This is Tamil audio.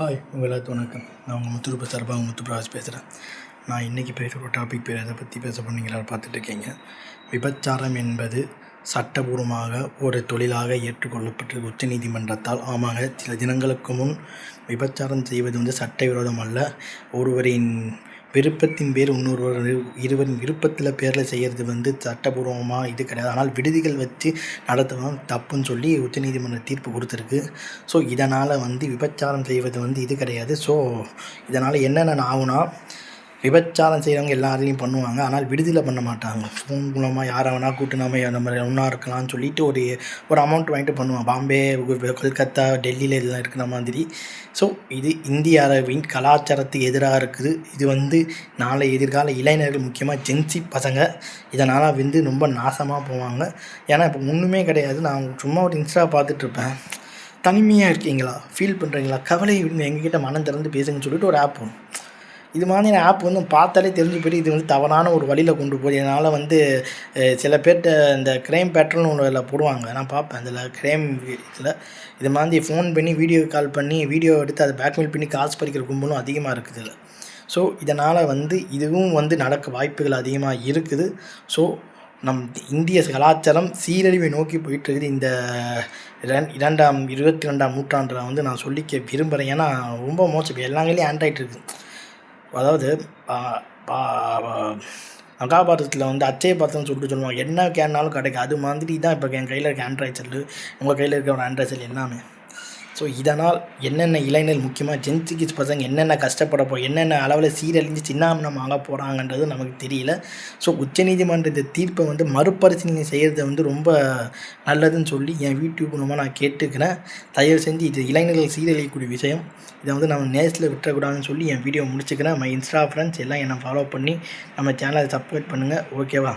ஹாய் எல்லாத்துக்கும் வணக்கம். நான் உங்கள் முத்துருப்பு சார்பாக முத்துப்பிரகாஷ் பேசுகிறேன். நான் இன்றைக்கி பேசுகிற ஒரு டாபிக் பேர் எதை பற்றி பேச போனீங்களா பார்த்துட்ருக்கீங்க. விபச்சாரம் என்பது சட்டபூர்வமாக ஒரு தொழிலாக ஏற்றுக்கொள்ளப்பட்டது உச்சநீதிமன்றத்தால். ஆமாங்க, சில தினங்களுக்கு முன் விபச்சாரம் செய்வது சட்டவிரோதம் அல்ல. ஒருவரின் விருப்பத்தின் பேர் இருவரின் விருப்பத்தில் பேரில் செய்கிறது சட்டபூர்வமாக இது கிடையாது. ஆனால் விடுதிகள் வச்சு நடத்துவதும் தப்புன்னு சொல்லி உச்சநீதிமன்ற தீர்ப்பு கொடுத்துருக்கு. ஸோ இதனால் விபச்சாரம் செய்வது இது கிடையாது. ஸோ இதனால் என்னென்ன ஆகுனா, விபச்சாரம் செய்கிறவங்க எல்லாரையும் பண்ணுவாங்க, ஆனால் விடுதியில் பண்ண மாட்டாங்க. ஃபோன் மூலமாக யாரை வேணால் கூட்டு நம்ம ஒன்றா இருக்கலாம்னு சொல்லிட்டு ஒரு அமௌண்ட் வாங்கிட்டு பண்ணுவாங்க. பாம்பே, கொல்கத்தா, டெல்லியில் இதெல்லாம் இருக்கிற மாதிரி. ஸோ இது இந்திய அரபின் கலாச்சாரத்துக்கு எதிராக இருக்குது. இது நாளை எதிர்கால இளைஞர்கள், முக்கியமாக ஜென்சி பசங்க இதனால் ரொம்ப நாசமாக போவாங்க. ஏன்னா இப்போ ஒன்றுமே கிடையாது. நான் சும்மா ஒரு இன்ஸ்டா பார்த்துட்ருப்பேன். தனிமையாக இருக்கீங்களா, ஃபீல் பண்ணுறீங்களா, கவலை விடுங்க, எங்ககிட்ட மனம் திறந்து பேசுங்கன்னு சொல்லிட்டு ஒரு ஆப் வரும். இது மாதிரி ஆப் பார்த்தாலே தெரிஞ்சு போய்ட்டு இது தவறான ஒரு வழியில் கொண்டு போய் இதனால் சில பேர்கிட்ட இந்த க்ரைம் பேட்டர்ன் ஒன்று அதில் போடுவாங்க. நான் பார்ப்பேன் அதில் க்ரைம் இதில் இது மாதிரி ஃபோன் பண்ணி வீடியோ கால் பண்ணி வீடியோ எடுத்து அதை பேக்மெயில் பண்ணி காசு பறிக்கிற கும்பலும் அதிகமாக இருக்குது இதில். ஸோ இதனால் இதுவும் நடக்க வாய்ப்புகள் அதிகமாக இருக்குது. ஸோ நம் இந்திய கலாச்சாரம் சீரழிவை நோக்கி போயிட்டுருக்குது. இந்த 22ஆம் நூற்றாண்டில் நான் சொல்லிக்க விரும்புகிறேன். ஏன்னா ரொம்ப மோசம். இப்போ எல்லாங்களையும் ஆண்ட்ராய்டு இருக்குது. அதாவது மகாபாரதத்தில் அச்சய பாத்திரம்னு சொல்லிட்டு சொல்லுவாங்க. என்ன கேனாலும் கிடைக்கும். அது மாதிரி தான் இப்போ என் கையில் இருக்க ஆண்ட்ராய்டு செல்லு, உங்கள் கையில் இருக்க ஒரு ஆண்ட்ராய்டு செல் எல்லாமே. ஸோ இதனால் என்னென்ன இளைஞர்கள், முக்கியமாக ஜென்சி கிட்ஸ் பசங்க என்னென்ன கஷ்டப்பட என்னென்ன அளவில் சீரழிஞ்சு சின்னாபின்னம் ஆக போகிறாங்கன்றது நமக்கு தெரியல. ஸோ உச்சநீதிமன்ற இந்த தீர்ப்பை மறுபரிசீலனை செய்கிறது ரொம்ப நல்லதுன்னு சொல்லி என் யூடியூப் மூலமாக நான் கேட்டுக்கிறேன். தயவு செஞ்சு இது இளைஞர்கள் சீரழியக்கூடிய விஷயம். இதை நம்ம நேஸில் விட்டுறக்கூடாதுன்னு சொல்லி என் வீடியோ முடிச்சுக்கிறேன். இன்ஸ்டா ஃப்ரெண்ட்ஸ் எல்லாம் என்னை ஃபாலோ பண்ணி நம்ம சேனலை சப்ஸ்கிரைப் பண்ணுங்கள். ஓகேவா?